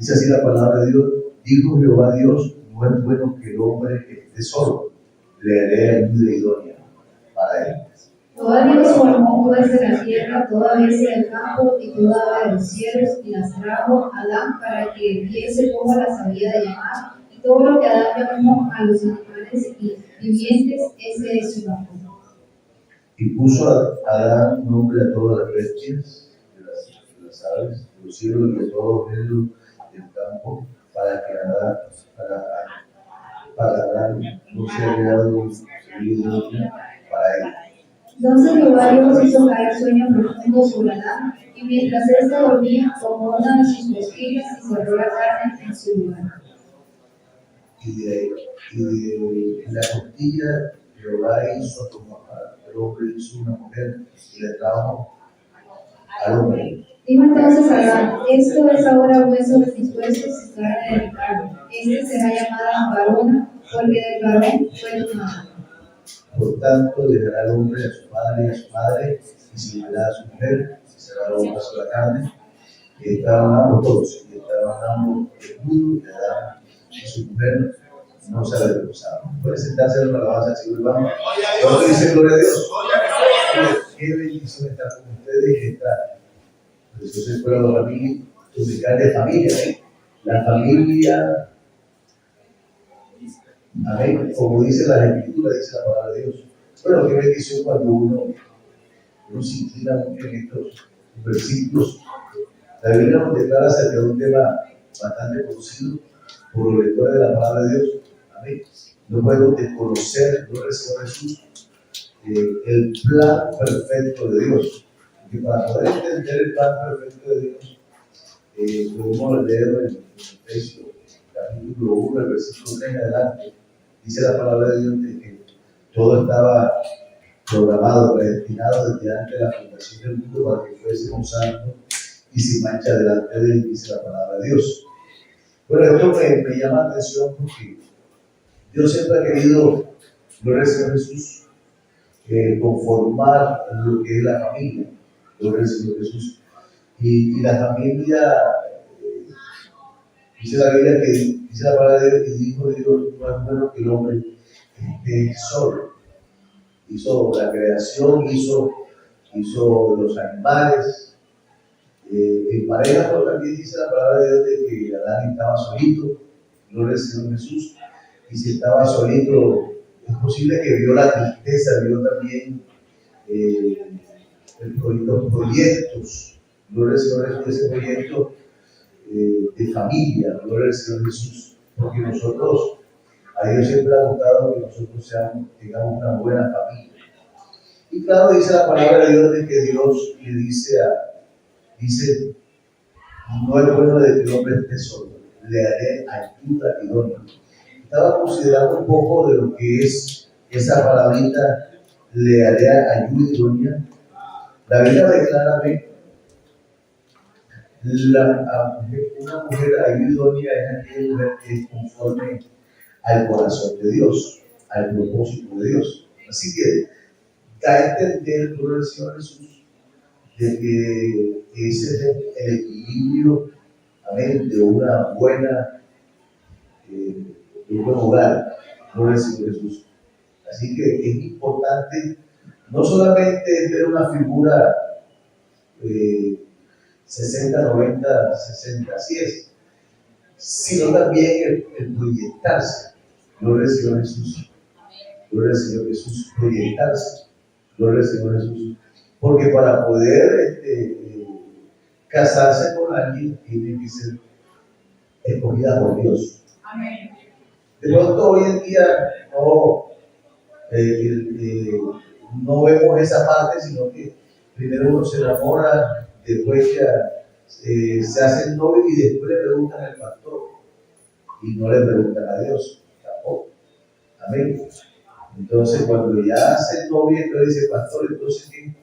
Dice así la palabra de Dios: dijo Jehová Dios, no es bueno que el hombre esté solo, le haré ayuda idónea para él. Jehová Dios formó pues de la tierra toda bestia del campo y toda ave de los cielos, y las trajo a Adán para que viese cómo las había de llamar, y todo lo que Adán llamó a los animales y vivientes, ese es su nombre. Y puso a Adán nombre a todas las bestias, de las aves, de los cielos y de todos los géneros del campo, para que Adán no sea creado para él. Entonces Jehová Dios hizo caer sueño profundo sobre Adán, y mientras éste dormía, tomó una de sus costillas y cerró la carne en su lugar. Y de la costilla Jehová hizo el hombre hizo una mujer y le trajo al hombre. Dijo entonces Adán: esto es ahora hueso de mis huesos y carne de mi carne. Este será llamada varona, porque del varón fue tomado. Por tanto, dejará el hombre a su padre y a su madre, y se unirá a su mujer, y será una sola carne. Y estaban ambos todos, y estaban ambos desnudos, y Adán y su mujer no se avergonzaban. Puede sentarse en la alabanza al Señor, vamos. ¿Cuánto dice gloria a Dios? Qué bendición estar con ustedes y estar. Jesús es para la familia, musical de familia, ¿eh? La familia, amén, como dice la Escritura, dice la palabra de Dios. Bueno, qué bendición cuando uno se inclina mucho en estos versículos. La Biblia nos declara acerca de un tema bastante conocido por los lectores de la palabra de Dios. Amén. No podemos desconocer, no Señor Jesús, el plan perfecto de Dios. Y para poder entender el plan perfecto de Dios, podemos leer en Efesios capítulo 1, el versículo 3 en adelante. Dice la palabra de Dios de que todo estaba programado, predestinado desde antes de la fundación del mundo para que fuésemos santos y sin mancha delante de él, dice la palabra de Dios. Bueno, esto me llama la atención porque Dios siempre ha querido, gloria al Señor Jesús, conformar lo que es la familia, gloria al Señor Jesús. Y la familia, dice la Biblia que dice la palabra de Dios, y dijo Dios, no es bueno que el hombre esté solo. Hizo la creación, hizo los animales, en pareja, pero también dice la palabra de Dios de que Adán estaba solito, gloria al Señor Jesús, y si estaba solito, es posible que vio la tristeza, vio también los proyectos, gloria al Señor Jesús, ese proyecto de familia, gloria al Señor Jesús, porque nosotros, a Dios siempre ha gustado que nosotros tengamos una buena familia. Y claro, dice la palabra de Dios de que Dios le dice no es bueno de que el hombre esté solo, le haré ayuda idónea. Estaba considerando un poco de lo que es esa palabrita, le haré ayuda idónea. La Biblia declara que una mujer ayuda idónea es aquella mujer que es conforme al corazón de Dios, al propósito de Dios. Así que da a entender por el Señor Jesús de que ese es el equilibrio, amén, de una buena, de un buen hogar, por el Señor Jesús. Así que es importante no solamente ver una figura 60, 90, 60, así es, sino también el proyectarse. Gloria al Señor Jesús. Gloria al Señor Jesús. Proyectarse. Gloria al Señor Jesús. Porque para poder casarse con alguien tiene que ser escogida por Dios. Amén. De pronto hoy en día no vemos esa parte, sino que primero uno se enamora, después ya se hacen novios y después le preguntan al pastor y no le preguntan a Dios tampoco. Amén. Entonces cuando ya hacen novio, entonces dice pastor, entonces ¿qué?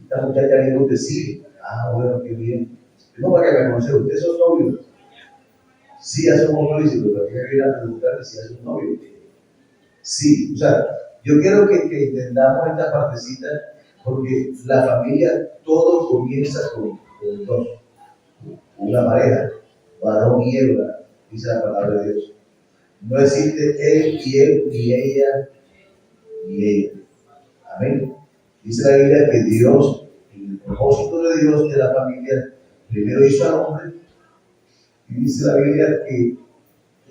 Esta muchacha viene de sí. Ah, bueno, qué bien. No, para que me conoce, ¿ustedes son novios? Sí, ya somos novios, pero ¿para qué viene a preguntarle si ya son novios? Sí, o sea, yo quiero que entendamos esta partecita, porque la familia, todo comienza con dos, una pareja, o niebla, dice la palabra de Dios. No existe él, ni ella, ni ella. Amén. Dice la Biblia que Dios, en el propósito de Dios de la familia, primero hizo al hombre, y dice la Biblia que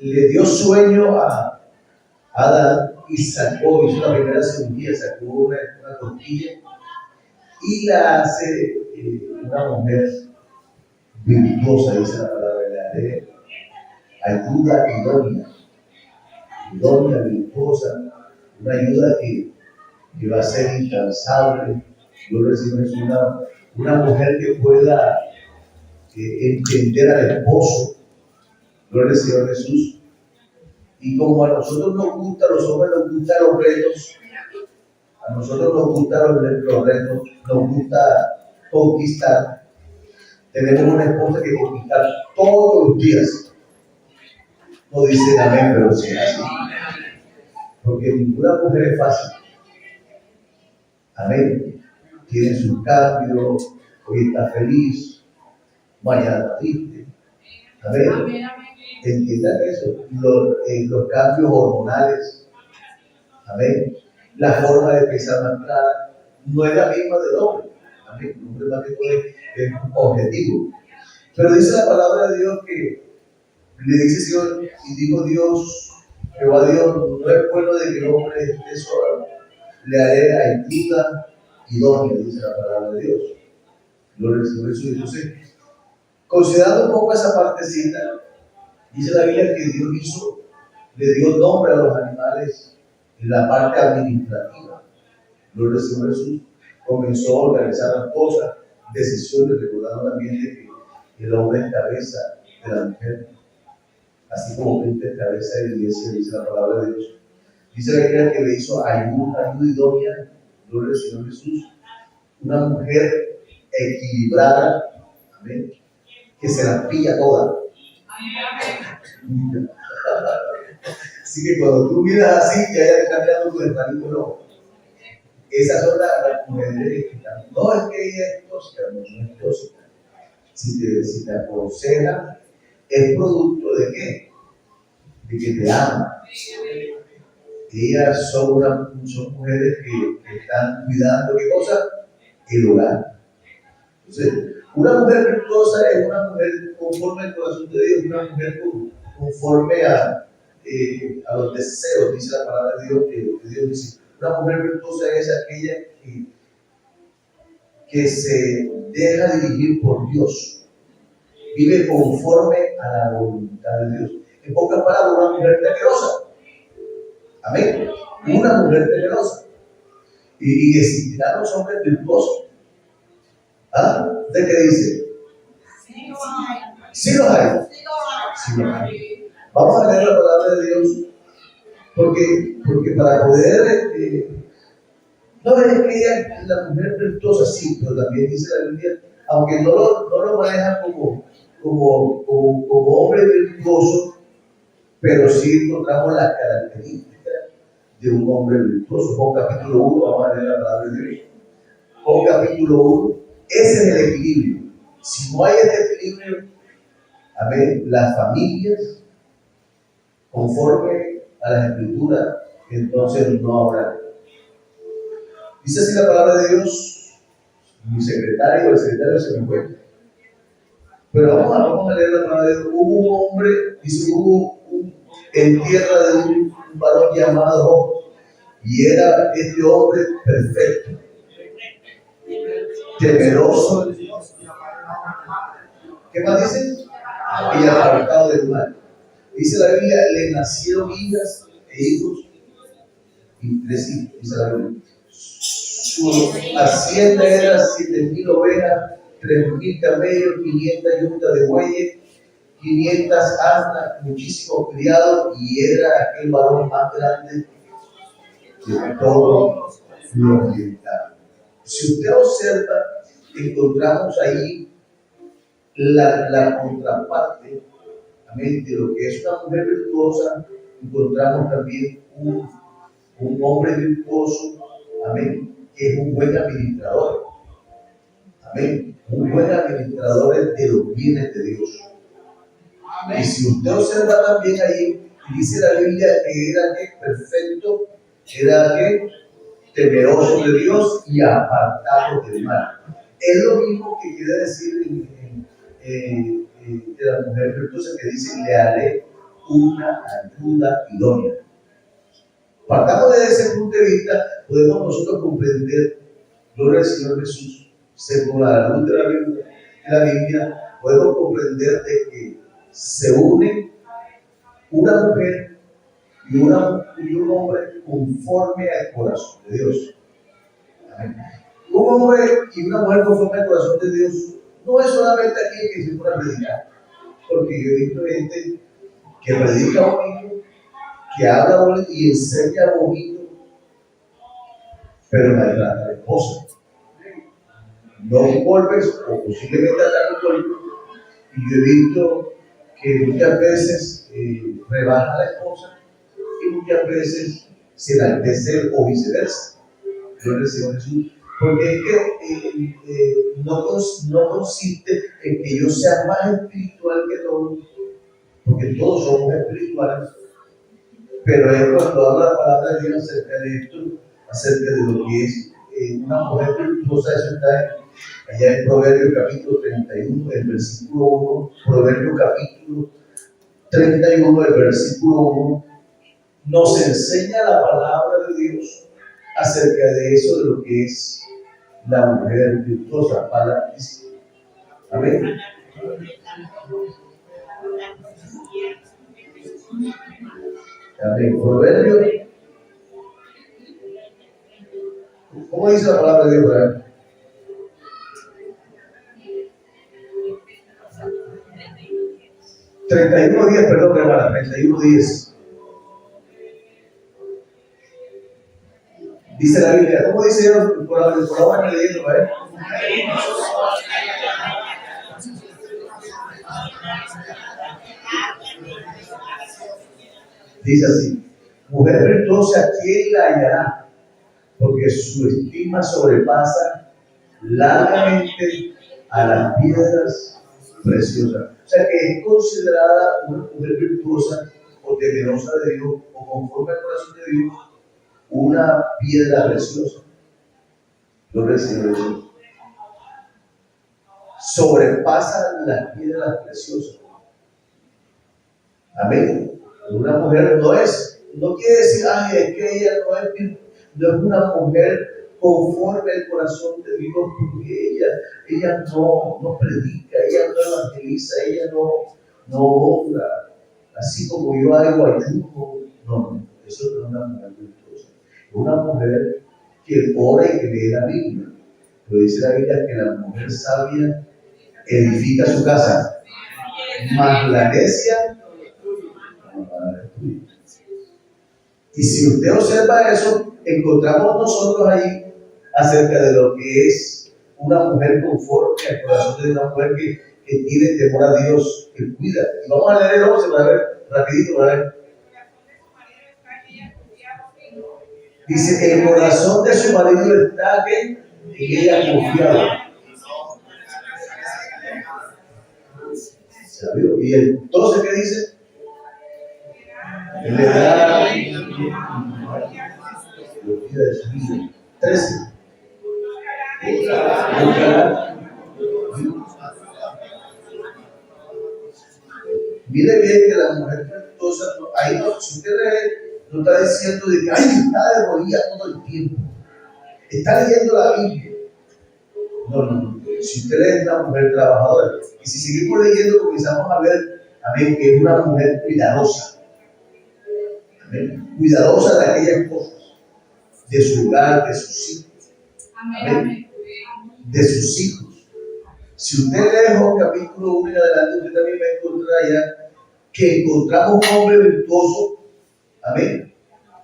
le dio sueño a Adán y hizo la primera cirugía, sacó una costilla y la hace una mujer virtuosa, dice la palabra de ayuda idónea, virtuosa, una ayuda que va a ser incansable. Yo recibo una mujer que pueda entender al esposo. Gloria al Señor Jesús. Y como a nosotros nos gusta, a los hombres nos gustan los retos, a nosotros nos gustan los retos, nos gusta conquistar. Tenemos una esposa que conquistar todos los días. No dicen amén, pero sí así. Porque ninguna mujer es fácil. Amén. Tiene sus cambios, hoy está feliz, mañana está triste. Amén. Entiendan eso. Los cambios hormonales. Amén. La forma de pensar más clara no es la misma del hombre. Amén. El hombre más que todo es objetivo. Pero dice la palabra de Dios que le dice Señor, y dijo Dios, Jehová Dios, no es bueno de que el hombre esté solo, le haré ayuda idónea, dice la palabra de Dios. Gloria al Señor Jesús. Entonces, considerando un poco esa partecita, dice la Biblia que Dios le dio nombre a los animales en la parte administrativa. Gloria al Señor Jesús. Comenzó a organizar las cosas, decisiones, recordando también de que el hombre es cabeza de la mujer, así como Cristo es cabeza de la iglesia, dice la palabra de Dios. Dice la Biblia que le hizo ayuda idónea, gloria al Señor Jesús, una mujer equilibrada, amén, que se la pilla toda. Así que cuando tú miras así, ya está cambiando tu hermanito, no. Esas son las mujeres que están. No es que ella es tóxica, no es tóxica. Si te aconseja, es producto de qué? De que te ama. Ellas son mujeres que están cuidando, ¿qué cosa? El hogar. Entonces, una mujer virtuosa es una mujer conforme al corazón de Dios, una mujer conforme a los deseos, dice la palabra de Dios, que Dios dice. Una mujer virtuosa es aquella que se deja dirigir por Dios, vive conforme a la voluntad de Dios. En pocas palabras, una mujer temerosa. Amén. Una mujer temerosa. Y existirán los hombres virtuosos. ¿Ah? ¿De qué dice? Sí los hay. Sí los hay. Vamos a leer la palabra de Dios. Porque para poder. No es que ella, la mujer virtuosa, sí, pero también dice la Biblia, aunque no lo maneja como hombre virtuoso, pero sí encontramos las características de un hombre virtuoso. Job capítulo 1, vamos a leer la palabra de Dios. Job capítulo 1, ese es el equilibrio. Si no hay este equilibrio, amén, las familias, conforme a las escrituras, entonces no habrá. Dice así la palabra de Dios, el secretario se me fue. Pero vamos a leer la palabra de Dios. Hubo un hombre, dice, en tierra de un varón llamado Job, y era este hombre perfecto, temeroso. ¿Qué más dice? Y apartado del mal. Dice la Biblia, le nacieron hijas e hijos, y 3 hijos, dice la Biblia. Su hacienda era 7,000 ovejas, 3,000 camellos, 500 yuntas de bueyes, 500 asnas, muchísimos criados, y era aquel varón más grande de todos los militares. Si usted observa, encontramos ahí la contraparte, amén, de lo que es una mujer virtuosa. Encontramos también un hombre virtuoso, amén, que es un buen administrador, amén, un buen administrador de los bienes de Dios. Y si usted observa también ahí, dice la Biblia que era que perfecto, era que temeroso de Dios y apartado del mal. Es lo mismo que quiere decir de la mujer virtuosa que dice: le haré una ayuda idónea. Partamos desde ese punto de vista, podemos nosotros comprender, gloria al Señor Jesús, según la luz de la Biblia, podemos comprender de que se une una mujer y un hombre conforme al corazón de Dios. Amén. Un hombre y una mujer conforme al corazón de Dios no es solamente aquí que se pueda predicar, porque yo he visto gente que predica bonito, que habla bonito y enseña bonito, pero maltrata a la esposa. No golpes o posiblemente ataca un golpe. Y yo he visto que muchas veces rebaja a la esposa y muchas veces se la enaltece o viceversa. Gloria al Señor Jesús. Porque es que no consiste en que yo sea más espiritual que todos, porque todos somos espirituales, pero es cuando habla la palabra de Dios acerca de esto, acerca de lo que es una mujer virtuosa. Eso está allá en Proverbios capítulo 31, el versículo 1, Proverbios capítulo 31, el versículo 1, nos enseña la palabra de Dios acerca de eso, de lo que es la mujer virtuosa para Cristo. Amén. Amén. Proverbio. ¿Cómo dice la palabra de Dios por ahí? $31.10, perdón, hermana, $31.10. Dice la Biblia, ¿cómo dice por la hora que leyendo, ¿vale? Dice así: mujer virtuosa, ¿quién la hallará? Porque su estima sobrepasa largamente a las piedras preciosas. O sea que es considerada una mujer virtuosa o temerosa de Dios o conforme al corazón de Dios una piedra preciosa. Lo recibe. Sobrepasa las piedras preciosas. Amén. Una mujer no quiere decir, ay, es que ella no es una mujer conforme al corazón de Dios, porque ella no predica, ella no evangeliza, ella no obra, así como yo hago ayuno. No, eso no es una mujer virtuosa. Es una mujer que ora y que lee la Biblia. Pero dice la Biblia que la mujer sabia edifica su casa, mas la necia y si usted observa eso, encontramos nosotros ahí acerca de lo que es una mujer conforme al corazón de una mujer que tiene temor a Dios, que cuida. Y vamos a leer el 11 para ver, rapidito para ver. Dice, el corazón de su marido está en ella confiado. ¿Sabió? Y entonces, ¿qué dice? Le da los días de su vida. 13. Mire bien que la mujer virtuosa, ahí no, si usted no está diciendo de que ay, está de rodillas todo el tiempo, está leyendo la Biblia. No. Si usted es una mujer trabajadora, y si seguimos leyendo, comenzamos a ver, amén, que es una mujer cuidadosa. Amén. Cuidadosa de aquellas cosas, de su hogar, de sus hijos. Amén. De sus hijos. Si usted lee Job capítulo 1 en adelante, usted también va a encontrar ya que encontramos un hombre virtuoso. Amén.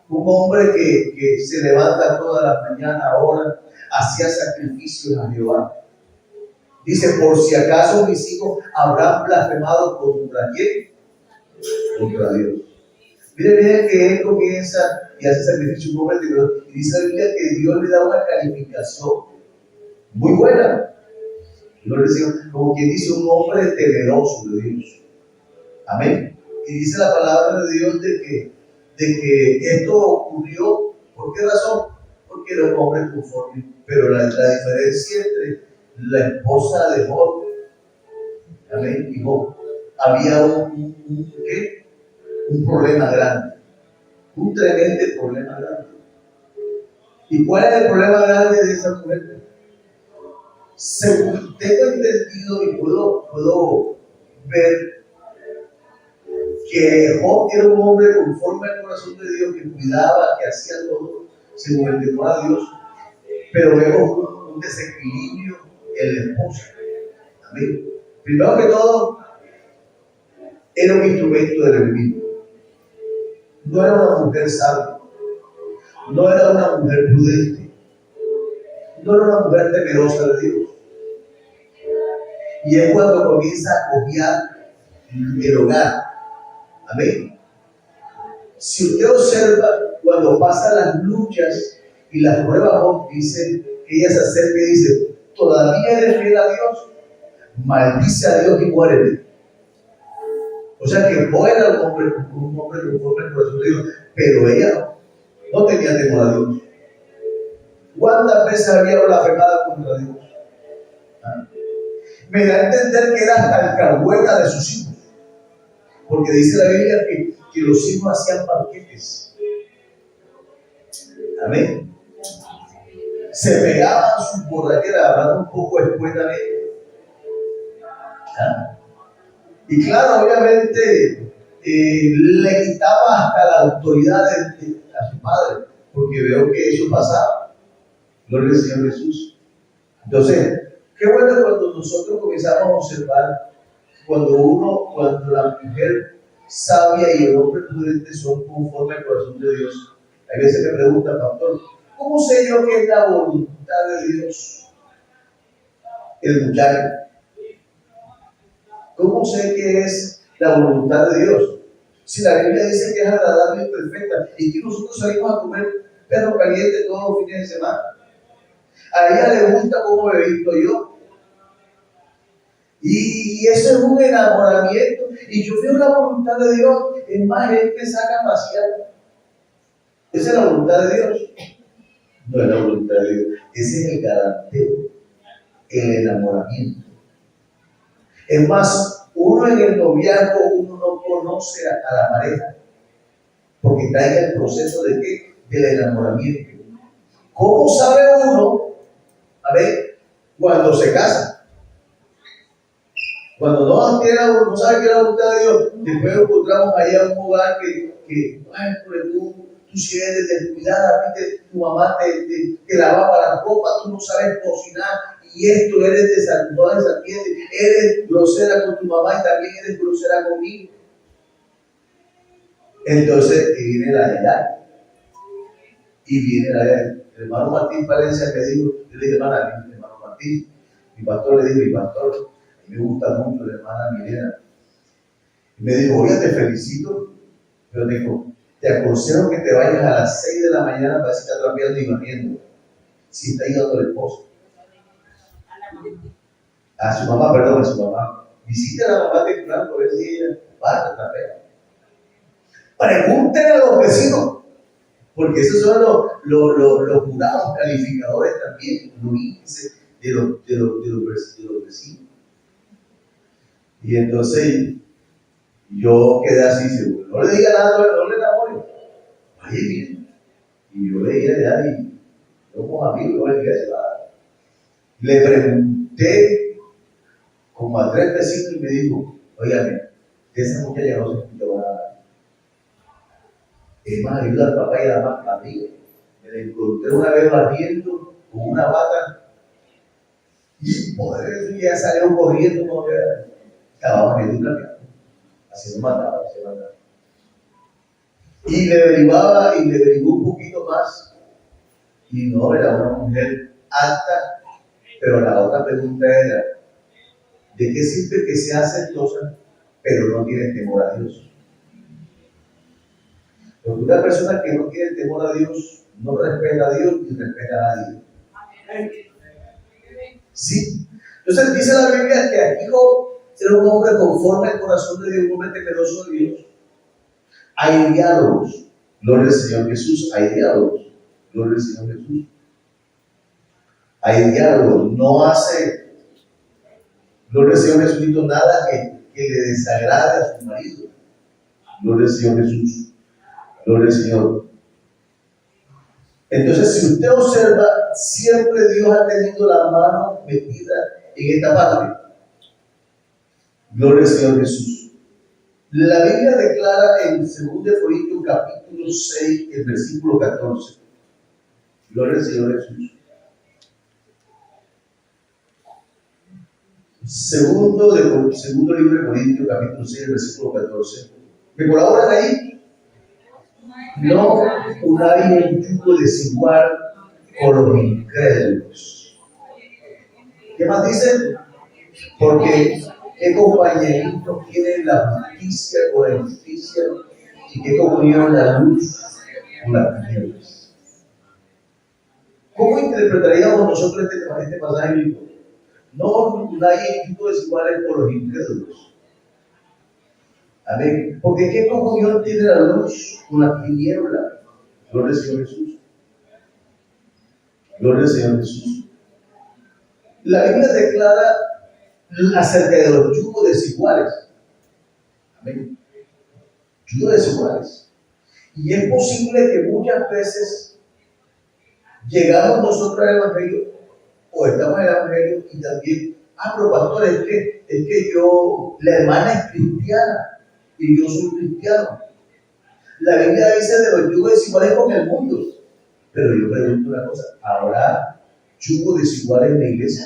Un hombre que se levanta todas las mañanas, ora, hacía sacrificios a Jehová. Dice, por si acaso mis hijos habrán blasfemado contra quién? Contra Dios. Miren bien que él comienza y hace sacrificio un hombre de Dios. Y dice la Biblia que Dios le da una calificación muy buena. Como quien dice, un hombre temeroso de Dios. Amén. Y dice la palabra de Dios de que esto ocurrió. ¿Por qué razón? Porque era un hombre conforme. Pero la diferencia entre la esposa de Job, amén, y Job, había ¿qué? Un problema grande. Un tremendo problema grande. ¿Y cuál es el problema grande de esa mujer? Según tengo entendido y puedo ver que Job era un hombre conforme al corazón de Dios, que cuidaba, que hacía todo según el temor a Dios, pero vemos un desequilibrio en la esposa. Amén. Primero que todo, era un instrumento del enemigo. No era una mujer sabia, no era una mujer prudente, no era una mujer temerosa de Dios. Y es cuando comienza a copiar el hogar. Amén. Si usted observa, cuando pasan las luchas y las pruebas, dice que ella se acerca y dice: ¿todavía eres fiel a Dios? Maldice a Dios y muérete. O sea que Job era un hombre conforme al corazón de Dios, pero ella no tenía temor a Dios. ¿Cuántas veces había blasfemado contra Dios? Me da a entender que era hasta alcahueta de sus hijos, porque dice la Biblia que los hijos hacían banquetes. Amén. Se pegaban sus borracheras, hablando un poco escuetamente. Y claro, obviamente le quitaba hasta la autoridad a su padre, porque veo que eso pasaba. Gloria al Señor Jesús. Entonces, qué bueno cuando nosotros comenzamos a observar, cuando la mujer sabia y el hombre prudente son conforme al corazón de Dios. Hay veces me preguntan: pastor, ¿cómo sé yo que es la voluntad de Dios? El muchacho. ¿Cómo sé que es la voluntad de Dios? Si la Biblia dice que es agradable y perfecta, y que nosotros salimos a comer perro caliente todos los fines de semana. A ella le gusta cómo me he visto yo. Y eso es un enamoramiento. Y yo veo la voluntad de Dios. Es más, Él me saca a pasear. Esa es la voluntad de Dios. No es la voluntad de Dios. Ese es el garanteo, el enamoramiento. Es más, uno en el noviazgo, uno no conoce a la pareja, porque está en el proceso de ¿qué? Del enamoramiento. ¿Cómo sabe uno? A ver, cuando se casa. Cuando no sabe que es la voluntad de Dios, después encontramos allá un hogar que ay, pero tú si eres descuidada, tu mamá te lavaba la ropa, tú no sabes cocinar, y esto eres no desatiende, eres grosera con tu mamá y también eres grosera conmigo. Entonces, viene la edad. Y viene la edad. El hermano Martín Palencia me dijo, yo le dije: hermano Martín, mi pastor le dijo: mi pastor, a mí me gusta mucho la hermana Milena. Y me dijo: oye, te felicito, pero me dijo: te aconsejo que te vayas a las 6 de la mañana para ver si está trapeando y barriendo, si está ayudando al esposo. A su mamá. Visite a la mamá temprano por ver si ella va a trapear. Pregúntenle a los vecinos, porque esos son los jurados calificadores también, los índices de los vecinos. Y entonces yo quedé así, seguro. No le diga nada, no le enamore. Vaya bien. Y yo leía allá y somos amigos de la iglesia. Le pregunté como a 3 vecinos y me dijo: óigame, de esa muchacha no se escucha nada. Es más, ayuda al papá y a la mamá, amiga. Me la encontré una vez batiendo con una bata y poder ya salió corriendo como que estaba batiendo una piedra. Así se mataba. Y le derivó un poquito más. Y no, era una mujer alta, pero la otra pregunta era: ¿de qué sirve que sea aceptosa, pero no tiene temor a Dios? Porque una persona que no tiene temor a Dios, no respeta a Dios ni respeta a nadie. Sí. Entonces dice la Biblia que aquí Job Era un hombre conforme al corazón de Dios, un hombre temeroso de Dios. Hay diálogos. Gloria al Señor Jesús. Hay diálogos. Gloria al Señor Jesús. Hay diálogos. No hace, gloria al Señor Jesucristo, nada que le desagrade a su marido. Gloria al Señor Jesús. Gloria al Señor. Entonces, si usted observa, siempre Dios ha tenido la mano metida en esta parte. Gloria al Señor Jesús. La Biblia declara en 2 Corintios capítulo 6, el versículo 14. Gloria al Señor Jesús. Segundo libro de Corintios capítulo 6, el versículo 14. ¿Me colaboran ahí? No unáis un yugo desigual con los incrédulos. ¿Qué más dice? Porque ¿qué compañerismo tiene la justicia con la injusticia? ¿Y qué comunión la luz con las tinieblas? ¿Cómo interpretaríamos nosotros este pasaje bíblico? No hay yugo desiguales con los incrédulos. Amén. Porque ¿qué comunión tiene la luz con la tiniebla? Gloria al Señor Jesús. Gloria al Señor Jesús. La Biblia declara acerca de los yugos desiguales. Amén. Yugos desiguales. Y es posible que muchas veces llegamos nosotros al Evangelio o estamos en el Evangelio y también, pero pastor, es que la hermana es cristiana y yo soy cristiano. La Biblia dice de los yugos desiguales con el mundo. Pero yo pregunto una cosa, ¿habrá yugos desiguales en la iglesia?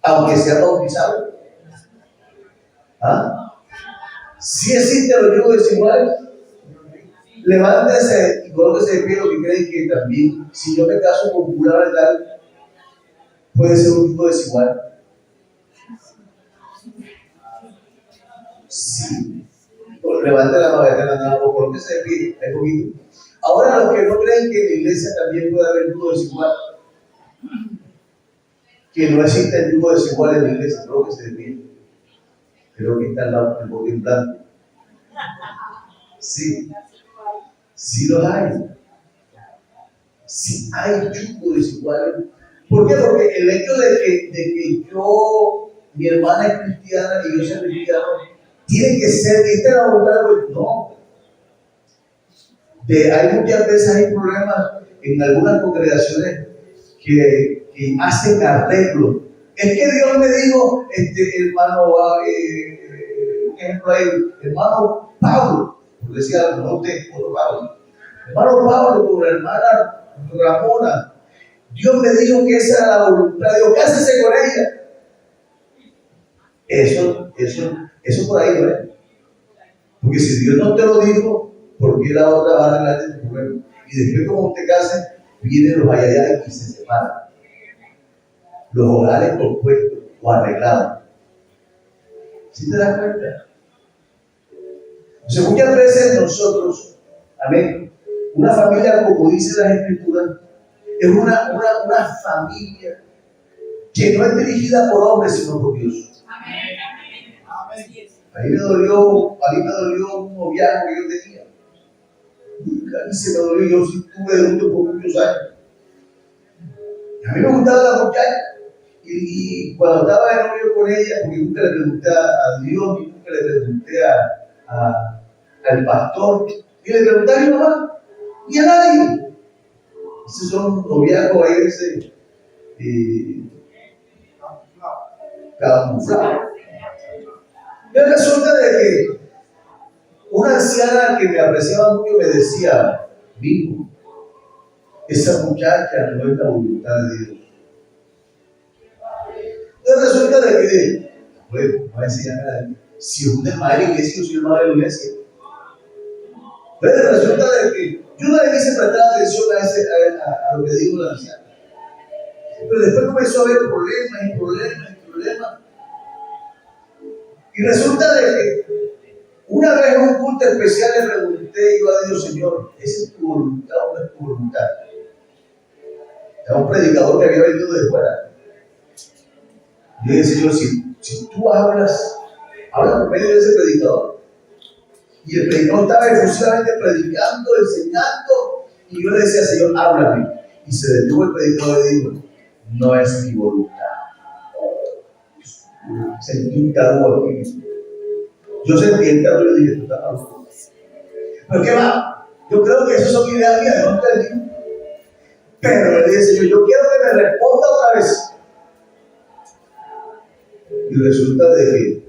Aunque sea bautizado. ¿Ah? Si existen los yugos desiguales, levántese y colóquese de pie lo que creen que también, si yo me caso con pura verdad, puede ser un yugo desigual. Sí. Levante la mano o colóquese de pie, un poquito. Ahora, los que no creen que en la iglesia también puede haber yugo desigual, que no existe el yugo desigual en la iglesia, colóquese de pie. Creo que está al lado del botín blanco. Sí, sí los hay. Sí hay yugo desigual. ¿Por qué? Porque el hecho de que mi hermana es cristiana y yo soy cristiano, tiene que ser, esta es la voluntad de Dios. No. Hay muchas veces hay problemas en algunas congregaciones que hacen arreglos. Es que Dios me dijo, hermano, un ejemplo ahí, hermano Pablo, porque decía, no te Pablo. Hermano Pablo con la hermana Ramona, Dios me dijo que esa era la voluntad de Dios, cásese con ella. Eso por ahí, ¿no? Porque si Dios no te lo dijo, ¿por qué la otra va a arreglar este problema? Y después, como te cases, vienen los ayayay y se separan. Los hogares compuestos o arreglados. ¿Sí te das cuenta? O sea, muchas veces nosotros, amén, una familia, como dice las Escrituras, es una familia que no es dirigida por hombres, sino por Dios. Amén. A mí me dolió un noviazgo que yo tenía. A mí se me dolió, yo sí tuve de luto por muchos años. A mí me gustaba la muchacha. Y cuando estaba de novio con ella, porque nunca le pregunté a Dios, ni nunca le pregunté al pastor, y le pregunté a mi mamá, y a nadie. Esos son noviazgos ahí, camuflados. Me resulta de que una anciana que me apreciaba mucho me decía, hijo, esa muchacha no es la voluntad de Dios. Entonces resulta de que, bueno, no voy a enseñar a nadie, si es un hermano de la iglesia, yo soy hermano de la iglesia. Pero resulta de que yo no le quise prestar atención a lo que dijo la anciana. Pero después comenzó a haber problemas. Y resulta de que una vez en un culto especial le pregunté yo a Dios, Señor, ¿esa es tu voluntad o no es tu voluntad? Era un predicador que había venido de fuera. Yo dije, Señor, Si tú hablas por medio de ese predicador, y el predicador estaba efusivamente predicando, enseñando, y yo le decía, Señor, háblame. Y se detuvo el predicador y dijo, no es mi voluntad. Sentí un tabú aquí. Yo sentí el tabú y dije, tú estás mal. ¿Pero qué va? Yo creo que eso son ideas mías, no te digo. Pero él dice, yo quiero que me responda otra vez. Y resulta de que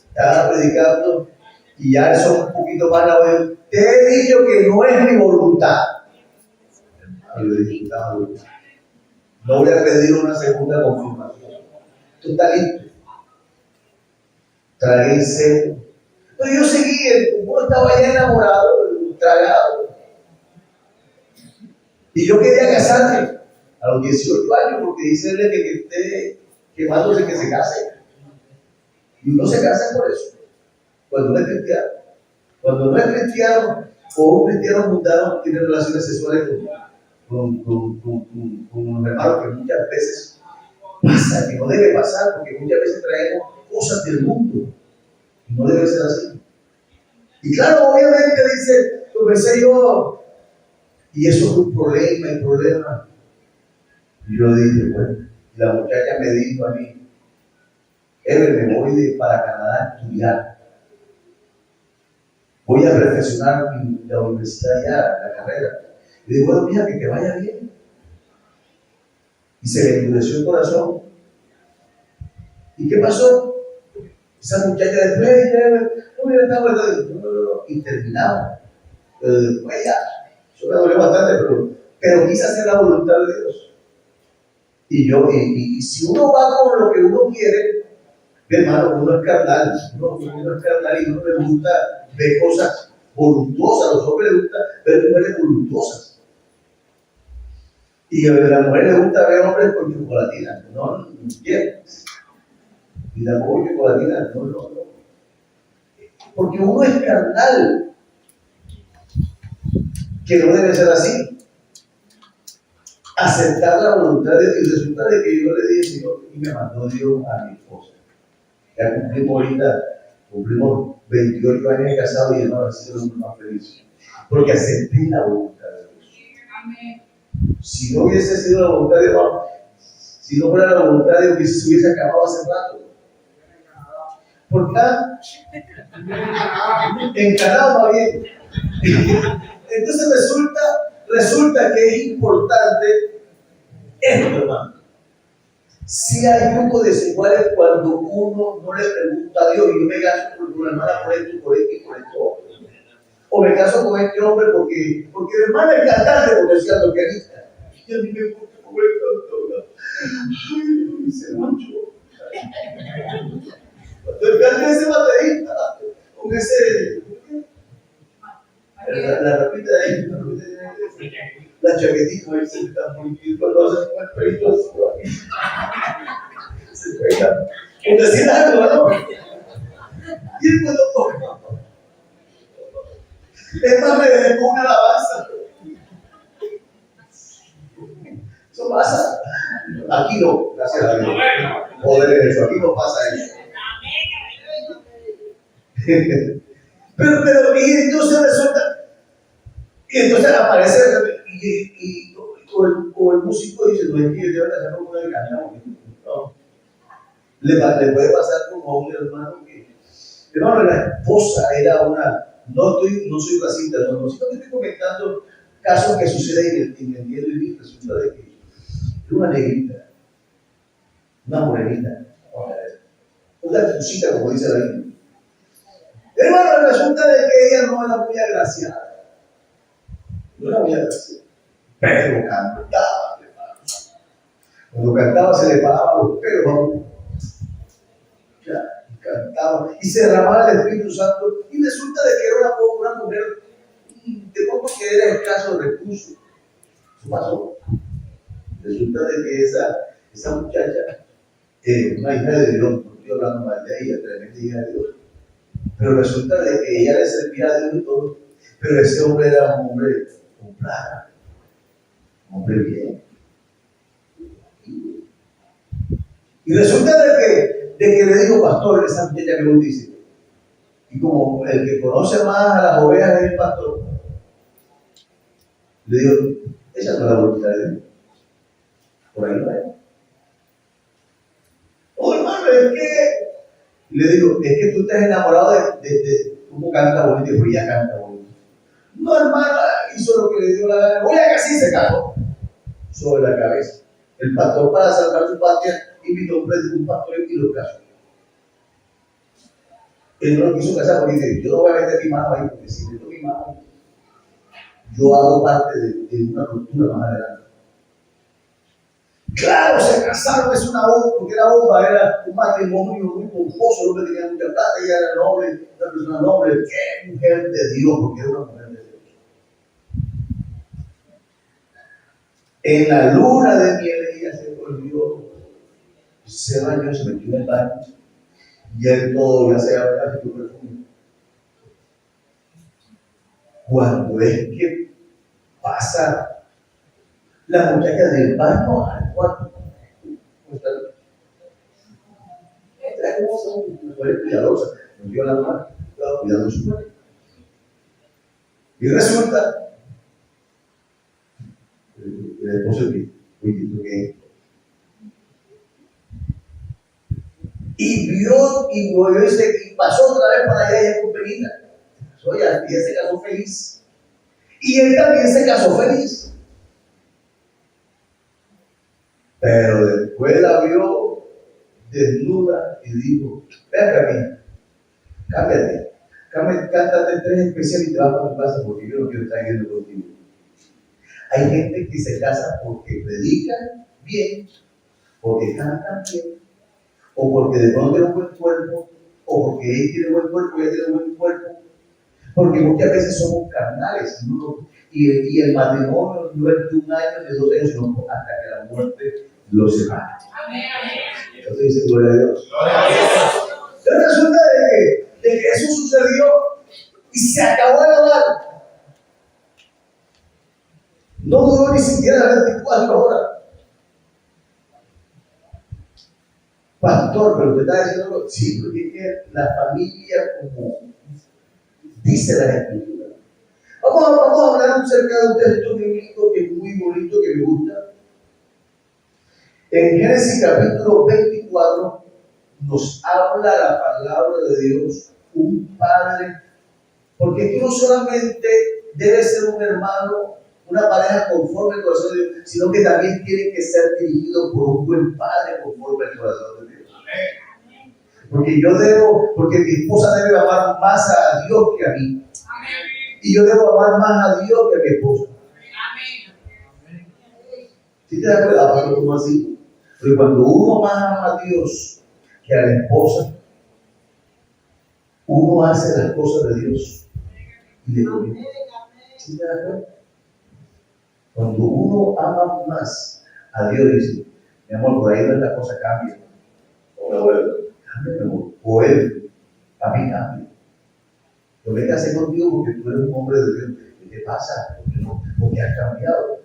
estaba predicando y ya eso un poquito más la vez. Te he dicho que no es mi voluntad. Y le dije, no voy a pedir una segunda confirmación. Tú estás listo. Tragué seco. Pero yo seguí, uno estaba ya enamorado, tragado. Y yo quería casarme a los 18 años, porque dice él que esté quemándose que se case. Y uno se casa por eso, cuando no es cristiano. Cuando no es cristiano, o un cristiano mundano tiene relaciones sexuales con los hermanos, que muchas veces pasa, que no debe pasar, porque muchas veces traemos cosas del mundo. Y no debe ser así. Y claro, obviamente dice, comencé yo, y eso es un problema. Y yo dije, bueno, y la muchacha me dijo a mí, Ever, me voy para Canadá a estudiar. Voy a perfeccionar la universidad ya, la carrera. Y digo, bueno, mira, que te vaya bien. Y se le endureció el corazón. ¿Y qué pasó? Esa muchacha después, no hubiera estado no, y terminamos. Pues ya, eso me dolió bastante, pero quise hacer la voluntad de Dios. Y si uno va con lo que uno quiere, hermano, uno es carnal, uno es carnal y uno le gusta ver cosas voluptuosas. A los hombres les gusta ver mujeres voluptuosas. Y a la mujer le gusta ver hombres con chocolatina. No entiendes. Y la mujer chocolatina, no. Porque uno es carnal, que no debe ser así. Aceptar la voluntad de Dios. Y resulta de que yo le dije, Señor, y me mandó Dios a mi esposa. Ya cumplimos 28 años de casado y no ha sido el más feliz. Porque acepté la voluntad de Dios. Si no hubiese sido la voluntad de Dios, si no fuera la voluntad de Dios, se hubiese acabado hace rato. ¿Por qué? Encarado va bien. Entonces resulta que es importante esto, hermano. Si hay grupos desiguales cuando uno no le pregunta a Dios, y yo me caso con tu hermana por esto y por esto. O me caso con este hombre porque mi hermana es cantante, porque decía lo que ahorita. Y a mí me gusta como el cantor. Ay, se manchó. Cuando el cante ese baterista, con ese. La rapita de ahí, la chaquetita ahí se está muy bien, cuando hace un perito se pega. Por decir algo, ¿no? Y cuando toca. Es más, me dejó una alabanza. Eso pasa. Aquí no, gracias a Dios. Poder en eso, aquí no pasa eso. Pero, y entonces resulta. Y entonces aparece o el músico dice, no es que yo debo hacer como una canción. No. Le puede pasar como a un hermano que, hermano, la esposa era una, no soy racista, no, sino que estoy comentando casos que suceden en el día de hoy. Resulta de que era una negrita, una morenita, una cosita, como dice la Biblia. Hermano, resulta de que ella no era muy agraciada. No era muy agraciada, pero cantaba, hermano. Cuando cantaba se le paraban los pelos a uno. Ya, cantaba y se derramaba el Espíritu Santo. Y resulta de que era una mujer de poco que era escaso de recursos. Eso pasó. Resulta de que esa muchacha, una hija de Dios, no estoy hablando mal de ella, tremenda hija de Dios. Pero resulta de que ella le servía a Dios y todo. Pero ese hombre era un hombre con plata, un hombre bien. Y resulta de que de que le digo, pastor, esa muchacha que vos dices. Y como el que conoce más a las ovejas es el pastor, le digo, esa no es la voluntad de Dios. Por ahí no es. Oh, hermano, es que, le digo, es que tú estás enamorado de cómo canta bonito, y ella canta bonito. No, hermano, hizo lo que le dio la gana. Voy a que así se casó sobre la cabeza. El pastor, para salvar su patria, invitó a un pastor y lo casó. Él no lo quiso casar porque dice, yo no voy a meter mi mano ahí, porque si meto mi mano, yo hago parte de una ruptura más adelante. Claro, se casaron, es una bomba, porque era bomba, era un matrimonio muy pomposo, el hombre tenía mucha plata, ella era noble, una persona noble. ¡Qué mujer de Dios! Porque era una mujer de Dios. En la luna de miel ella se volvió, se bañó, se metió en el baño, y él todo ya se había hecho perfume. Cuando es que pasa la muchacha del baño al cuarto, esta hermosa, una mujer cuidadosa, nos dio la mano, estaba cuidando su cuerpo. Y resulta, el esposo que, oye, ¿tú qué? Y vio y volvió y pasó otra vez para allá y es convenida. Oye, ella se casó feliz. Y él también se casó feliz. Pero después la vio desnuda y dijo, ven acá, mí, cámbiate, cántate 3 especiales y te vas para tu casa porque yo no quiero estar yendo contigo. Hay gente que se casa porque predican bien, porque cantan bien, o porque de pronto tiene un buen cuerpo, o porque él tiene buen cuerpo y ella tiene buen cuerpo, porque muchas veces somos carnales, ¿no? Y el matrimonio no es de 1 año, de 2 años, sino hasta que la muerte los separe. Entonces dice, gloria a Dios. Entonces resulta de que eso sucedió y se acabó de hablar. No duró ni siquiera 24 horas. Pastor, pero usted está diciendo algo. Sí, porque es que la familia, como dice la Escritura. Vamos a hablar acerca de un texto bíblico que es muy bonito, que me gusta. En Génesis capítulo 24 nos habla la palabra de Dios, un padre, porque tú no solamente debes ser un hermano, una pareja conforme al corazón de Dios, sino que también tiene que ser dirigido por un buen padre conforme al corazón de Dios. Porque mi esposa debe amar más a Dios que a mí. Y yo debo amar más a Dios que a mi esposa. ¿Sí te das cuenta? ¿Cómo así? Porque cuando uno más ama a Dios que a la esposa, uno hace las cosas de Dios y le conviene. ¿Sí te das cuenta? Cuando uno ama más a Dios, dice, mi amor, por ahí esta cosa cambia. O me vuelve, cambia, mi amor. O él, a mí cambia. Lo que hacer contigo porque tú eres un hombre de Dios. ¿Qué te pasa? Porque has cambiado.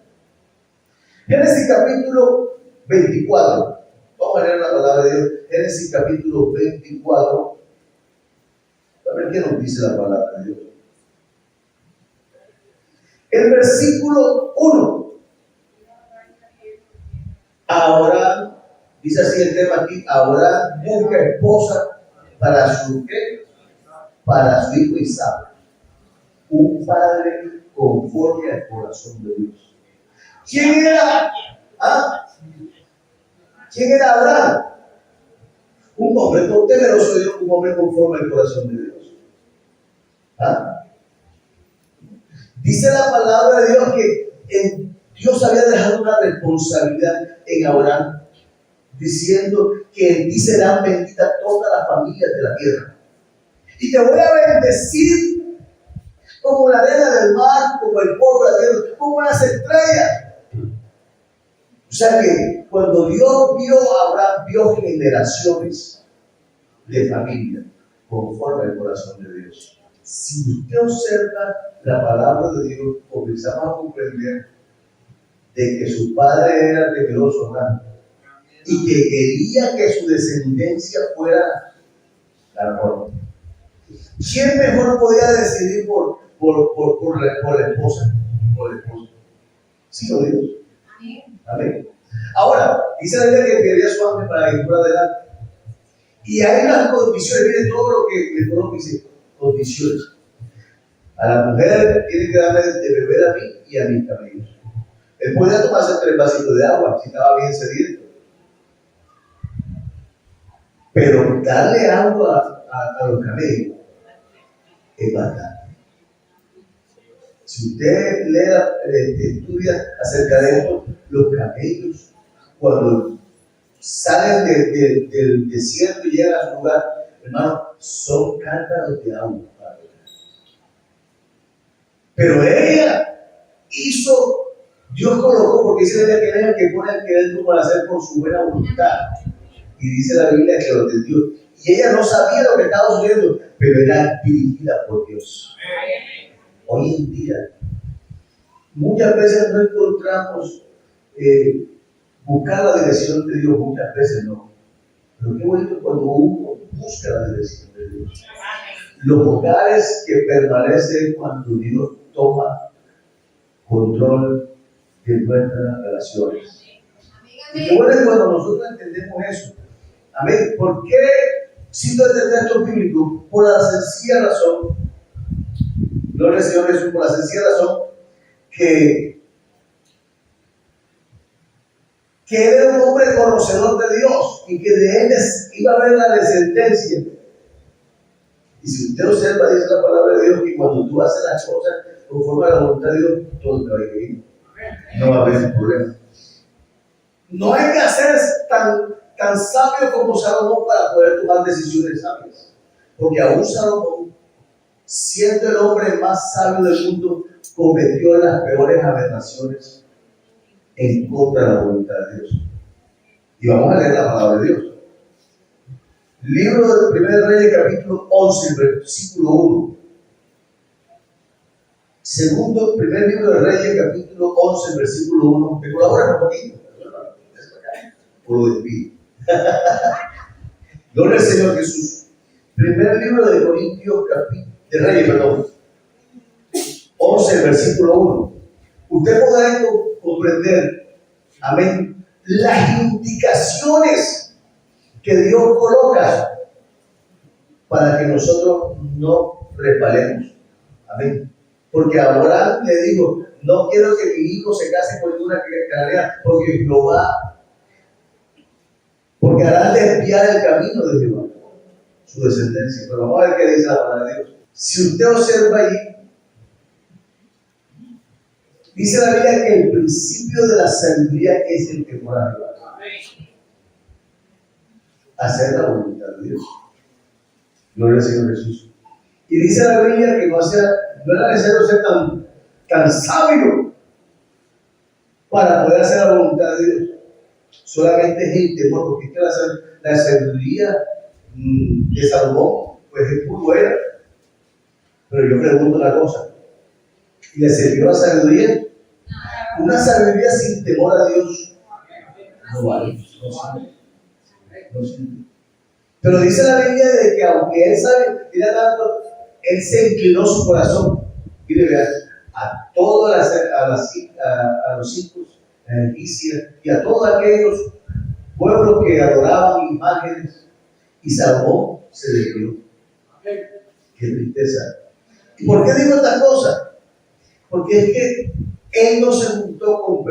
Génesis capítulo 24. Vamos a leer la palabra de Dios. Génesis capítulo 24. A ver qué nos dice la palabra de Dios. El versículo 1. Ahora, dice así el tema aquí, ahora busca esposa para su ¿qué? Para su hijo Isaac. Un padre conforme al corazón de Dios. ¿Quién era? ¿Quién era Abraham? Un hombre temeroso de Dios, un hombre conforme al corazón de Dios. Dice la palabra de Dios que Dios había dejado una responsabilidad en Abraham, diciendo que en ti serán benditas todas las familias de la tierra. Y te voy a bendecir como la arena del mar, como el polvo de la tierra, como las estrellas. O sea que cuando Dios vio a Abraham, vio generaciones de familia conforme al corazón de Dios. Si usted observa la palabra de Dios, comenzamos a comprender de que su padre era temeroso Abraham y que quería que su descendencia fuera la norma. ¿Quién mejor podía decidir por la esposa? Por el esposo. Sino Dios. Amén. Ahora, dice la Biblia que quería su ángel para ir por adelante. Y hay unas condiciones, miren todo lo que le conozco, dice, condiciones. A la mujer tiene que darle de beber a mí y a mis camellos. Él podía tomarse 3 vasitos de agua si estaba bien sediento. Pero darle agua a los camellos es bastante. Si usted estudia acerca de esto, los camellos, cuando salen del desierto y llegan a su lugar, hermano, son cántaros de agua. Pero ella hizo, Dios colocó, porque dice la Biblia que es el que pone el querer para hacer con su buena voluntad. Y dice la Biblia que lo entendió. Y ella no sabía lo que estaba sucediendo, pero era dirigida por Dios. Hoy en día, muchas veces no encontramos buscar la dirección de Dios, muchas veces no. Pero qué bonito cuando uno busca la dirección de Dios. Los hogares que permanecen cuando Dios toma control de nuestras relaciones. Y qué bueno es cuando nosotros entendemos eso. Amén. ¿Por qué cito este texto bíblico? Por la sencilla razón, gloria al Señor Jesús, por la sencilla razón que era un hombre conocedor de Dios y que de él iba a haber la descendencia. Y si usted observa, dice la palabra de Dios, que cuando tú haces las cosas conforme a la voluntad de Dios, todo te va a ir bien. No va a haber problema. No hay que ser tan sabio como Salomón para poder tomar decisiones sabias. Porque aún Salomón, siendo el hombre más sabio del mundo, cometió las peores aberraciones en contra de la voluntad de Dios. Y vamos a leer la palabra de Dios. Libro del 1 Reyes, capítulo 11, versículo 1. Primer libro de Reyes, capítulo 11, versículo 1. Me colabora un poquito. Por lo despido. Gloria al Señor Jesús. Primer libro de Corintios, de Reyes, perdón. 11, versículo 1. Usted podrá comprender, amén, las indicaciones que Dios coloca para que nosotros no resbalemos. Amén. Porque Abraham le dijo, no quiero que mi hijo se case con ninguna cananea, porque hará desviar el camino de Jehová, su descendencia. Pero vamos a ver qué dice la palabra de Dios. Si usted observa allí, dice la Biblia que el principio de la sabiduría es el temor a Jehová. Hacer la voluntad de Dios. Gloria al Señor Jesús. Y dice la Biblia que no era necesario ser tan sabio para poder hacer la voluntad de Dios. Solamente es el temor, porque es que la sabiduría de Salomón pues es muy buena. Pero yo pregunto una cosa: ¿le sirvió la sabiduría? Una sabiduría sin temor a Dios no vale. No sirve. Pero dice la Biblia de que aunque él sabe, mira tanto, él se inclinó su corazón. Mire, vean, a los hijos, a Egipcia y a todos aquellos pueblos que adoraban imágenes, y Salomón se desvió. Qué tristeza. ¿Y por qué digo esta cosa? Porque es que él no se juntó con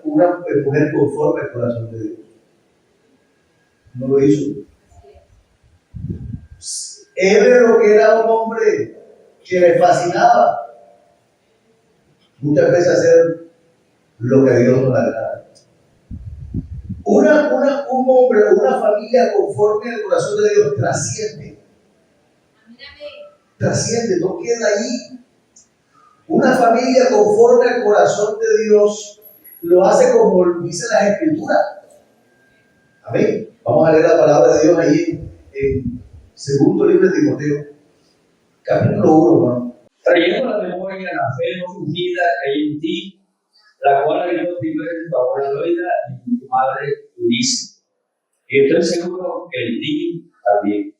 una mujer conforme al corazón de Dios. No lo hizo. Él era lo que era un hombre que le fascinaba muchas veces hacer lo que a Dios no le agrada. Un hombre, una familia conforme al corazón de Dios trasciende, no queda ahí. Una familia conforme al corazón de Dios lo hace como dice las Escrituras. Amén. Vamos a leer la palabra de Dios ahí en segundo libro de Timoteo, capítulo 1, hermano. Trayendo a la memoria la fe no fingida que hay en ti, la cual habitó primero en tu abuela Loida y en tu madre Eunice. Y estoy seguro que el DIN también.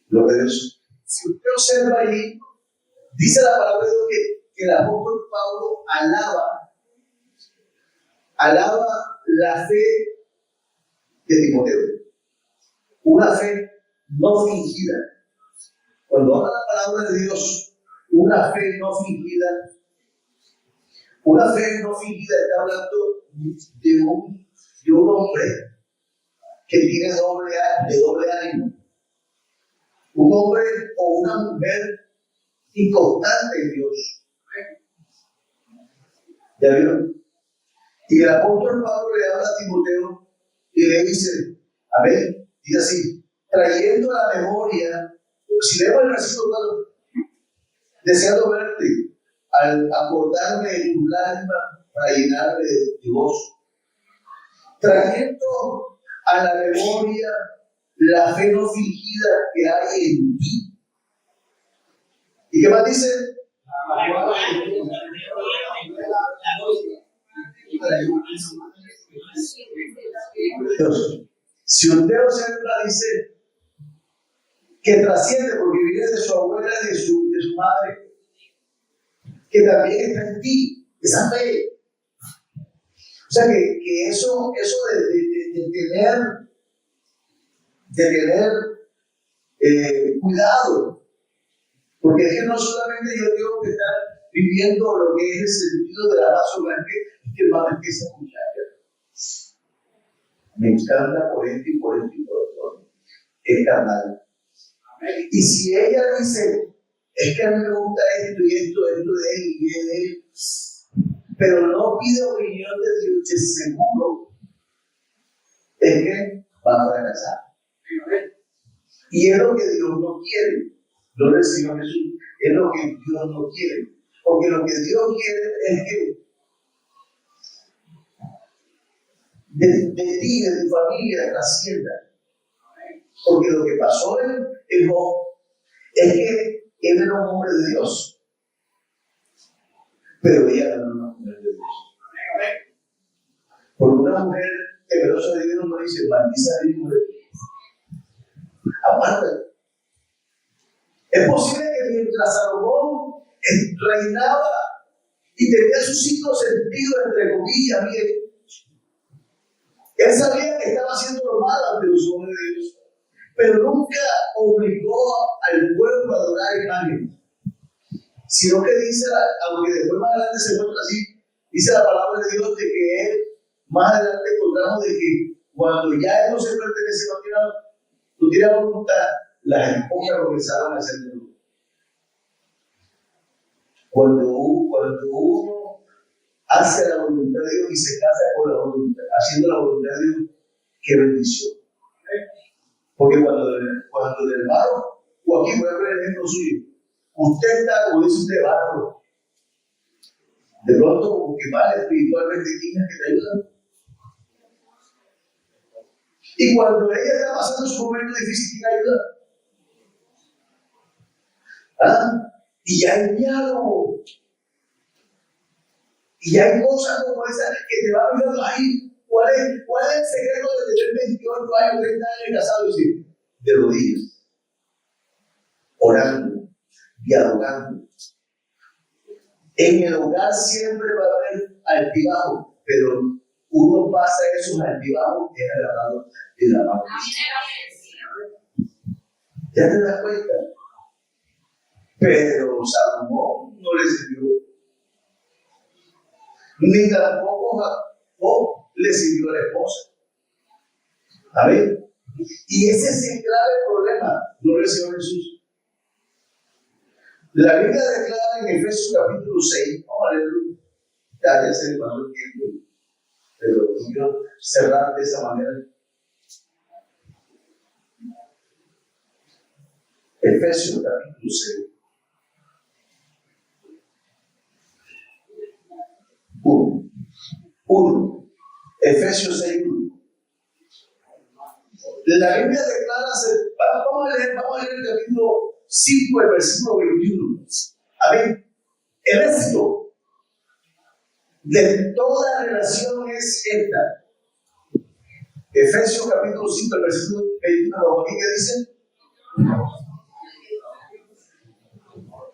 Lo de Dios. Si usted observa ahí, dice la palabra de Dios que el apóstol Pablo alaba la fe de Timoteo. Una fe no fingida. Cuando habla la palabra de Dios, una fe no fingida. Una fe no fingida está hablando de un hombre que tiene doble ánimo. Un hombre o una mujer inconstante en Dios. ¿Ya vieron? Y el apóstol Pablo le habla a Timoteo y le dice, amén, dice así, trayendo a la memoria, si leemos el versículo 4, deseando verte, al acordarme de tus lágrimas para llenarme de gozo. Trayendo a la memoria la fe no fingida que hay en ti. ¿Y qué más dice? Dios. Si usted observa, dice que trasciende porque viene de su abuela y de su madre, que también está en ti, esa fe. O sea que eso de tener cuidado, porque es que no solamente yo tengo que estar viviendo lo que es el sentido de la vaso blanca, es que el hermano empieza a escuchar. Me encanta por esto y por esto y por esto. Es carnal. Y si ella dice, es que a mí me gusta esto y esto de él y de él, pero no pide opinión de Dios, es seguro, es que va a fracasar. Y es lo que Dios no quiere. Gloria al Señor Jesús. Es lo que Dios no quiere. Porque lo que Dios quiere es que de ti, de tu familia, trascienda. Porque lo que pasó en Job es que él era un hombre de Dios. Pero ella no era una mujer de Dios. Porque una mujer temerosa de Dios no dice, maldiza a mi mujer. Aguanta. Es posible que mientras Salomón reinaba y tenía su ciclo sentido, entre comillas, bien, él sabía que estaba haciendo lo malo ante los hombres de Dios, pero nunca obligó al pueblo a adorar imágenes, sino que dice, aunque después más adelante se muestra así, dice la palabra de Dios de que él, más adelante encontramos de que cuando ya él no se pertenece, no tiene voluntad, las esposas comenzaron a hacer de nuevo. Cuando uno hace la voluntad de Dios y se casa con la voluntad, haciendo la voluntad de Dios, qué bendición. Porque cuando el hermano, o aquí voy a ver el ejemplo suyo, usted está, como dice usted, barro. De pronto, como que mal espiritualmente, ¿quién es que te ayuda? Y cuando ella está pasando su momento difícil, ¿quién ayuda? ¿Ah? Y ya hay diálogo. Y ya hay cosas como esas que te van ayudando ahí. ¿Cuál es el secreto de tener 28 años, 30 años casados? De rodillas. Orando, dialogando. En el hogar siempre va a haber altibajos, pero uno pasa esos altibajos que es agarrado de la mano. ¿Ya te das cuenta? Pero Salomón no le sirvió. Ni tampoco Jacob le sirvió a la esposa. ¿Amén? Y ese es el grave problema. Gloria al Señor Jesús. La Biblia declara en Efesios capítulo 6, vamos a leerlo, ya se me pasó el tiempo, pero quiero cerrar de esa manera. Efesios capítulo 6. 1. Efesios 6:1. La Biblia declara, vamos a leer el capítulo 5, el versículo 21. Amén. El éxito de toda relación es esta. Efesios capítulo 5, el versículo 21, ¿qué dice?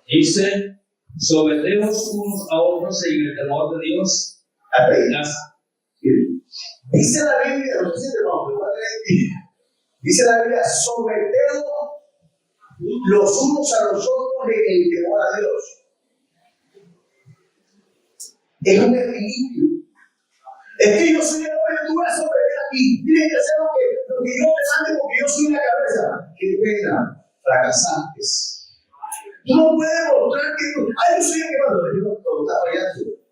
Dice, someteos unos a otros en el temor de Dios. Dice la Biblia, no sé si te vamos a leer, dice la Biblia, someteos los unos a los otros en el temor a Dios. Es un equilibrio. Es que yo soy el hombre, tú vas a someter aquí. Tienes que hacer lo que yo te mande porque yo soy la cabeza. Qué pena, fracasantes. Tú no puedes mostrar que tú, yo soy el que mando. Yo no está fallando.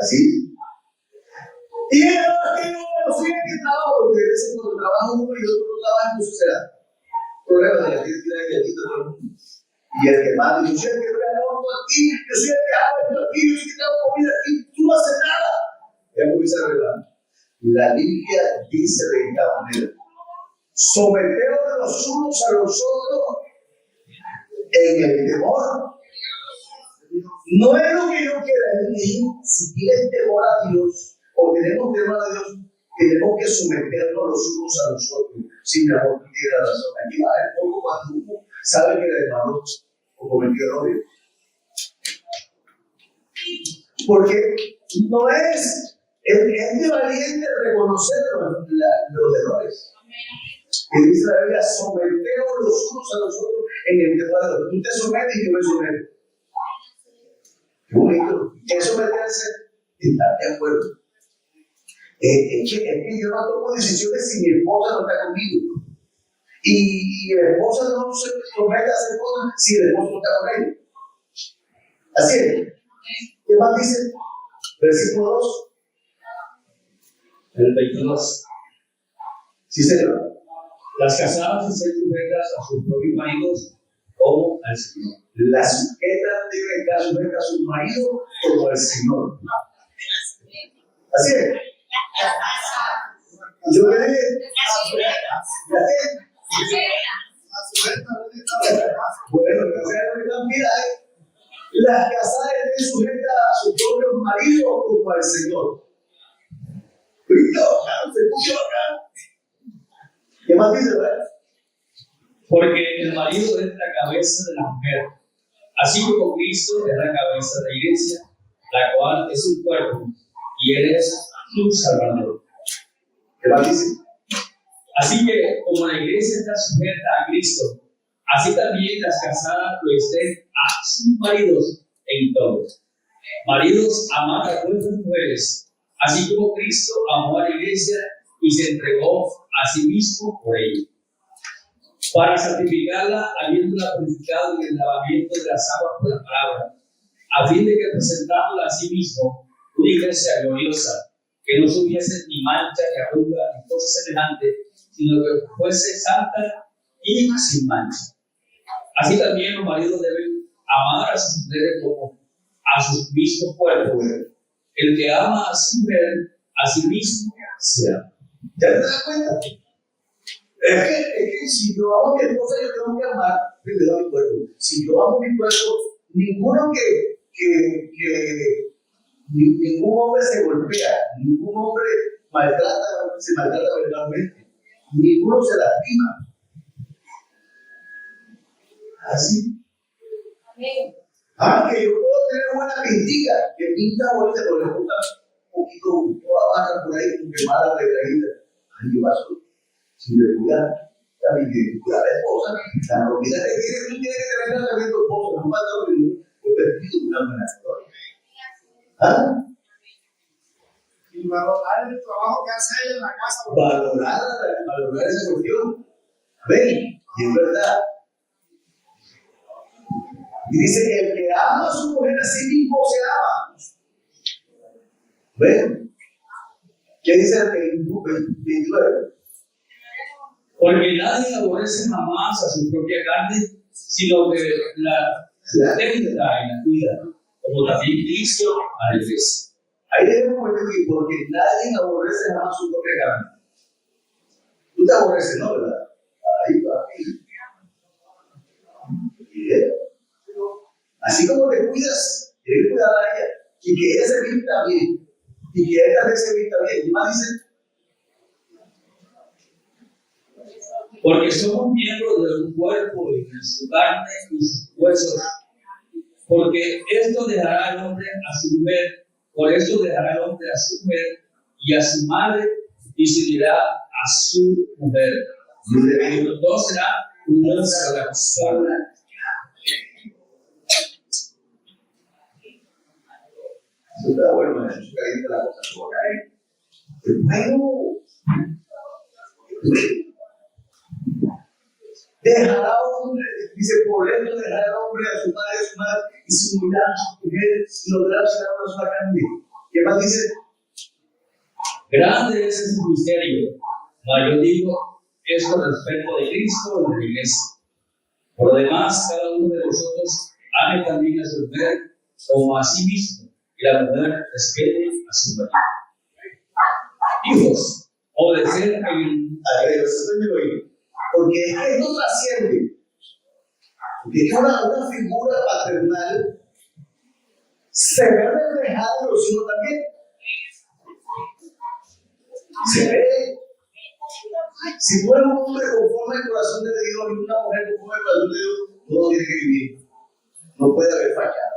Así. Y es que yo soy el que trabajo, porque a veces cuando trabaja uno y otro no trabaja, entonces será problema de la gente que aquí todo el mundo. Y el que manda, yo soy el que voy a trabajo aquí, yo soy el que hago esto aquí, yo soy el que trabajo comida aquí, tú no haces nada. Ya comienza a revelar. La Biblia dice de esta manera: someteos los unos a los otros en el temor. No es lo que yo quiera, es si tienes temor a Dios o tenemos temor a Dios, tenemos que someternos los unos a los otros. Si mi amor tiene razón, aquí va a haber poco cuando uno sabe que le hermano o cometió errores. Porque no es de valiente reconocer los errores. Y dice la Biblia, someteos los unos a los otros en el temor a Dios. Tú te sometes y yo me someto. Qué bonito. ¿Qué es someterse? Estar de acuerdo. Es que yo no tomo decisiones si mi esposa no está conmigo. Y la esposa no se somete a hacer cosas si el esposo no está con ella. Así es. ¿Qué más dice? Versículo 2. El 22. Sí, señor. Las casadas estén sujetas a sus propios maridos como al Señor. Las sujetas deben estar sujetas a sus maridos como al Señor. Así es. Yo le dije, bueno, o sea, lo que están mira, las casadas estén sujetas a sus propios maridos como al Señor. Se escuchó acá. ¿Qué más dice, verdad? Porque el marido es la cabeza de la mujer, así como Cristo es la cabeza de la iglesia, la cual es un cuerpo, y Él es su Salvador. ¿Qué más dice? Así que, como la iglesia está sujeta a Cristo, así también las casadas lo estén a sus maridos en todo. Maridos, amad a vuestras mujeres, así como Cristo amó a la iglesia y se entregó a sí mismo por ella, para santificarla, habiéndola purificado en el lavamiento de las aguas por la palabra, a fin de que presentándola a sí mismo una iglesia gloriosa, que no tuviese ni mancha, ni arruga, ni cosa semejante, sino que fuese santa y sin mancha. Así también los maridos deben amar a sus mujeres como a sus mismos cuerpos. El que ama a su mujer, a sí mismo se ama. ¿Ya te das cuenta? Es que si yo amo a mi esposa, yo tengo que amar primero a mi cuerpo. Si yo amo mi cuerpo, ningún hombre se golpea, ningún hombre se maltrata verbalmente, ninguno se lastima. Así. Que yo puedo tener buena pintica, que pinta bonita, pero le gusta un poquito toda baja por ahí, como que mala retraída. Ay, yo paso. Si le cuida, también que cuida a la esposa, la propiedad que tú tienes que tener también tu esposa, no pasa lo mismo, pues permito una buena historia. Y valorar el trabajo que hace ella en la casa. Valorar esa cuestión. Ven, y es verdad. Y dice que el que ama a su mujer a sí mismo se ama. ¿Ven? ¿Qué dice el 29? Porque nadie aborrece jamás a su propia carne, sino que la sustenta y la cuida, como también Cristo a la iglesia. Ahí debemos decir, porque nadie aborrece jamás su propia carne. Tú te aborreces, ¿no? ¿Verdad? Ahí va. Bien. Así como te cuidas, tienes que cuidar a ella y que ella se pinta bien. y que esta vez se vista bien. ¿Y más dice? Porque somos miembros de un cuerpo y de su carne y sus huesos. Porque esto dejará al hombre a su mujer, por esto dejará al hombre a su mujer y a su madre y se unirá a su mujer. Y los dos serán una sola persona. Eso está bueno, eso se calienta la cosa por ahí. Bueno, dejará hombre, dice, por esto dejará el hombre a su madre y se unirá a su mujer y los dos serán una sola carne. ¿Qué más dice? Grande es ese misterio, mas yo digo esto respecto de Cristo y de la iglesia. Por lo demás, cada uno de vosotros ame también a su mujer como a sí mismo, y la mujer respete a su marido. Hijos, obedecer en A ver, eso me oí. Porque es que esto trasciende. Porque es una figura paternal se ve reflejada en los hijos también. Se ve. Si tú eres un hombre conforme al corazón de Dios y una mujer conforme al corazón de Dios, todo tiene que vivir. No puede haber fallado.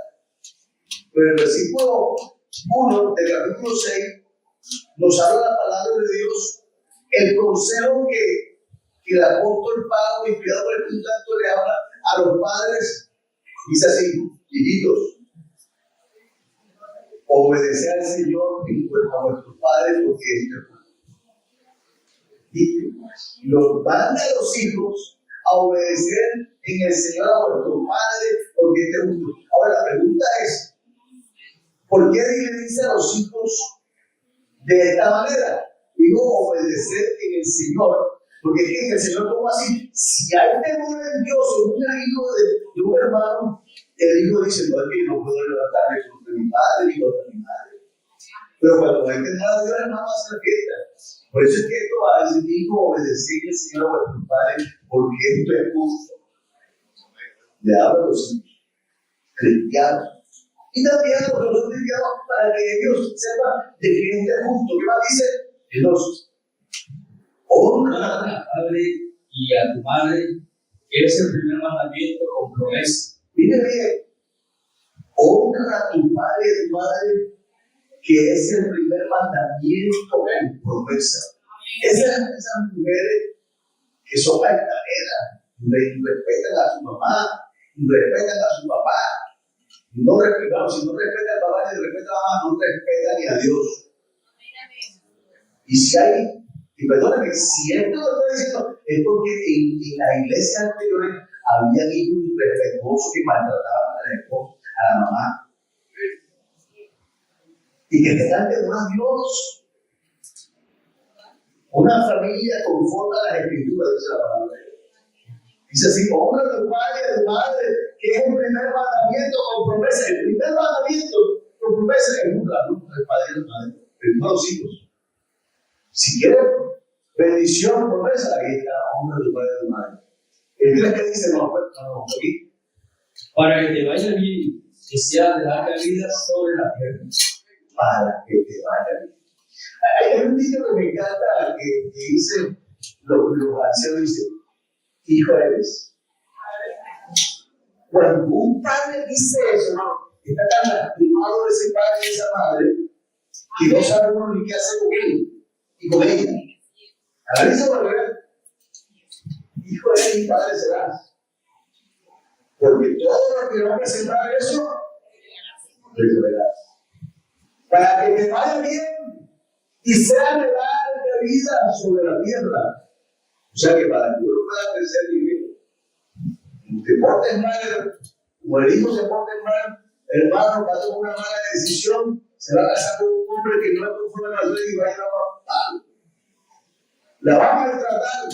Pero el versículo 1 del capítulo 6 nos habla la palabra de Dios, el consejo que el apóstol Pablo, inspirado por el Espíritu Santo, le habla a los padres. Dice así: hijitos, obedecer al Señor y a vuestros padres, porque esto es bueno. Y los manda a los hijos a obedecer en el Señor a vuestros padres, porque esto es justo. Ahora, la pregunta es: ¿por qué le dice a los hijos de esta manera? Digo, obedecer en el Señor, porque es que en el Señor, ¿cómo así? Si hay temor en Dios, en un hijo de un hermano, el hijo dice: no, es que yo no puedo levantarme contra mi padre ni contra mi madre. Pero cuando hay temor a Dios, el hermano hace la fiesta. Por eso es que esto va a decir: hijo, obedecer en el Señor a vuestros padres, porque esto es justo. Le habla a los hijos cristianos. Y también a los no cristianos, para que ellos sepan de que esto es justo. ¿Qué más dice? Entonces, honra a tu padre y a tu madre, que es el primer mandamiento con promesa. Mire bien, honra a tu padre y a tu madre, que es el primer mandamiento con promesa. Esas mujeres que son altaneras, respetan a su mamá, respetan a su papá, no respetan, si no respetan al papá ni respetan a la mamá, no respetan ni a Dios. Y si hay, y perdóname, si esto lo estoy diciendo, es porque en las iglesias anteriores había hijos irrespetuosos que maltrataban a la esposa, a la mamá. Y que tengan temor a Dios. Una familia conforme a las escrituras, dice la palabra. Dice así: honra a tu padre y a tu madre, que es el primer mandamiento con promesa. El primer mandamiento con promesa es honrar al padre y a la madre, primero a los hijos. Si quieres bendición, promesa, ahí está: honra a tu padre y a tu madre. El Dios que dice: no, aquí. Para que te vaya bien, que sea de larga vida sobre la tierra. Para que te vaya bien. Hay un dicho que me encanta que dice, los ancianos dicen: hijo eres. Cuando un padre dice eso, ¿no?, está tan lastimado de ese padre y de esa madre que no sabe uno ni qué hacer con él y con ella. Analiza por ver: hijo eres y padre serás. Porque todo lo que va a presentar eso, recogerás. Para que te vaya bien y sea de larga vida sobre la tierra. O sea que para que uno pueda crecer y vivir, te portes mal, como el hijo se porte mal, el hermano va a tomar una mala decisión, se va a casar con un hombre que no es conforme a la ley y va a ir a matar. La va a maltratar,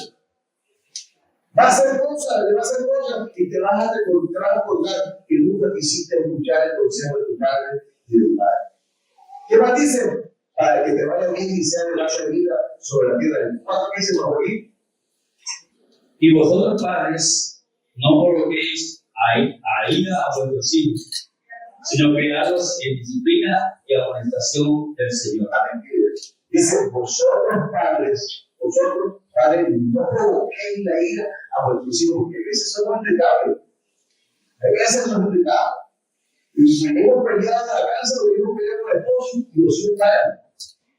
va a hacer cosas, le va a hacer cosas y te vas a recordar que nunca quisiste escuchar el consejo de tu padre y de tu madre. ¿Qué más dice? Para que te vaya bien y sea de larga vida sobre la tierra. ¿Cuánto dice por aquí? Y vosotros, padres, no provoquéis a ira a vuestros hijos, sino criados en disciplina y amonestación del Señor. Dice, vosotros padres, no provoquéis la ira a vuestros hijos, porque a veces somos impecables. A veces somos impecables. Y si hemos peleado a la casa, lo hemos peleado con el esposo y los hijos caen.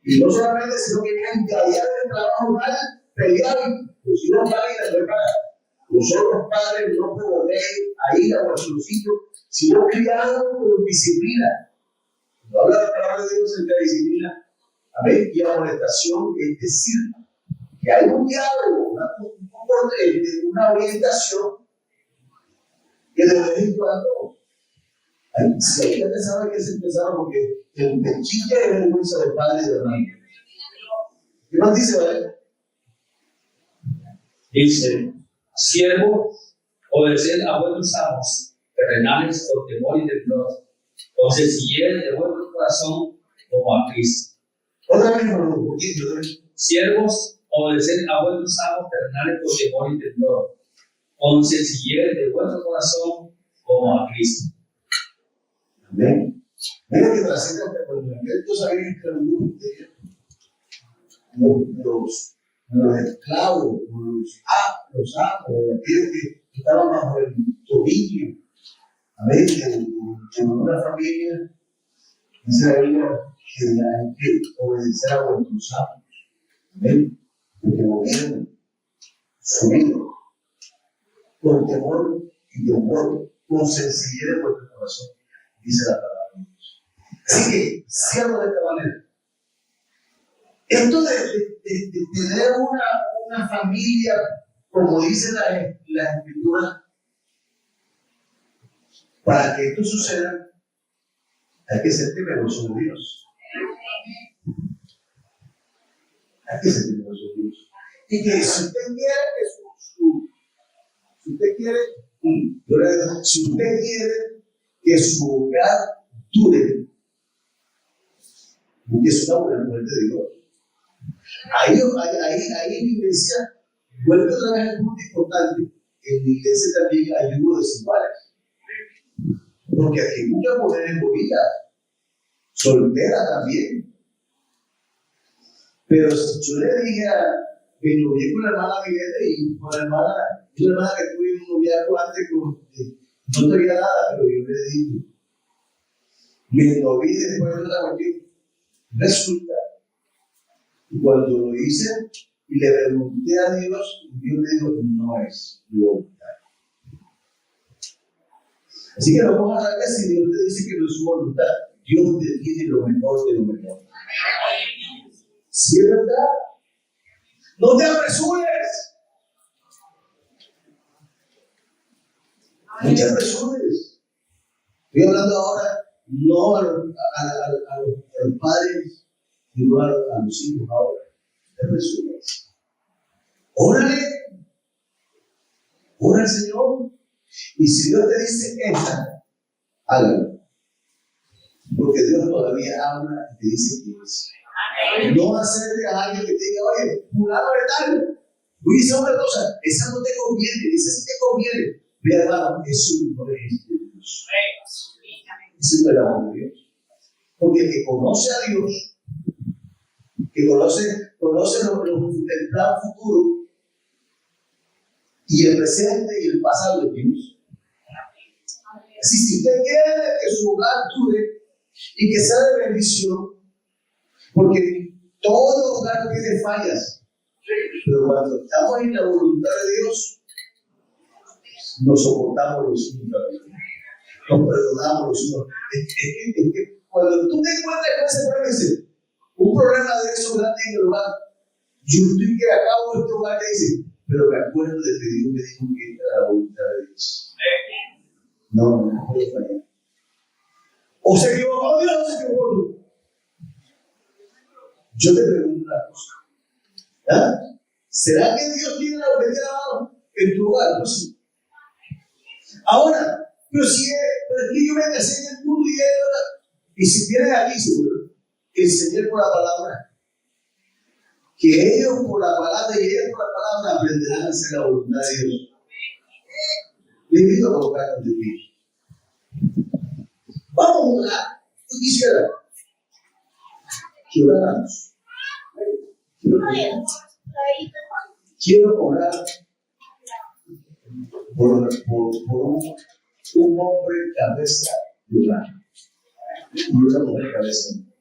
Y no solamente, sino que vienen callar el trabajo mal, pelear y los hijos caen y la reparan. Vosotros padres no provoquéis a ira a vuestros hijos, sino criados con disciplina. No habla la palabra de Dios en la disciplina. Amén. Y amonestación, es decir, que hay un diálogo, una orientación que de vez en cuando, si hay gente sabe que se empezaron porque el chique es vergüenza de padre y de hermano. ¿Qué más dice, vale? Dice, siervo, obedeced a vuestros amos terrenales con temor y temblor, con sencillez de vuestro corazón como a Cristo. Otra vez, un poquito, Siervos, obedeced a vuestros amos terrenales con temor y temblor, con sencillez de vuestro corazón como a Cristo. Amén. Mira que trasciende cuando estos habían esclavitud, los esclavos, los amos, aquellos que estaban bajo el dominio. Amén. En una familia, dice la Biblia, que hay que obedecer a vuestros amos. Amén. Porque gobiernan su vida con temor y temor, con sencillez de vuestro corazón, dice la palabra de Dios. Así que, cierro de esta manera. Esto de tener una familia, como dice la Escritura, para que esto suceda, hay que ser temeroso de Dios. Hay que ser temeroso de Dios. Y que si usted quiere si usted quiere que su hogar dure, es una buena mujer de Dios. Ahí mi iglesia vuelve otra vez al punto importante. En mi iglesia también hay yugos desiguales. Porque aquí hay muchas mujeres bonitas, solteras también. Pero yo le dije que novié con la hermana Miguel y con la hermana, una hermana que tuve un noviazgo antes, no tenía nada, pero yo le dije, me novié después de una cuestión. Resulta, cuando lo hice y le pregunté a Dios, Dios me dijo, no es voluntad. Así que no vamos a hablar si Dios te dice que no es su voluntad. Dios te tiene lo mejor de lo mejor. ¿Sí es verdad? No te apresures. No te apresures. Estoy hablando ahora no a los padres, sino a los hijos ahora. No te apresures. Órale. Ora al Señor. Y si Dios te dice esta, hágalo. Porque Dios todavía habla y te dice que es. No hacerte a alguien que te diga, oye, fulano de tal, voy a hacer una cosa, esa no te conviene, esa sí te conviene. Mira, hermano, eso no es de Dios. Eso es el amor de Dios. Porque el que conoce a Dios, que conoce el plan futuro y el presente y el pasado de Dios. Así, si usted quiere que su hogar dure y que sea de bendición, porque todo hogar tiene fallas, pero cuando estamos en la voluntad de Dios, nos soportamos los unos a los otros, nos perdonamos los unos. Es que cuando tú te encuentras con ese problema, un problema de esos grandes en el hogar, yo estoy que acabo de este hogar que dice, pero me acuerdo de que Dios me dijo que era la voluntad de Dios. No puede fallar. O se equivocó Dios o se equivocó tú. Yo te pregunto una cosa. ¿Será que Dios tiene la obediencia en tu hogar? Pues sí. Ahora, pero es que yo me casé en el mundo y si vienen aquí, seguro, enseñar por la palabra, que ellos por la palabra y ellos por la palabra aprenderán a hacer la voluntad de Dios. Le invito a colocar de pie. Vamos a orar. Yo quisiera que oráramos. Quiero orar por un hombre cabeza de hogar y una mujer cabeza de hogar.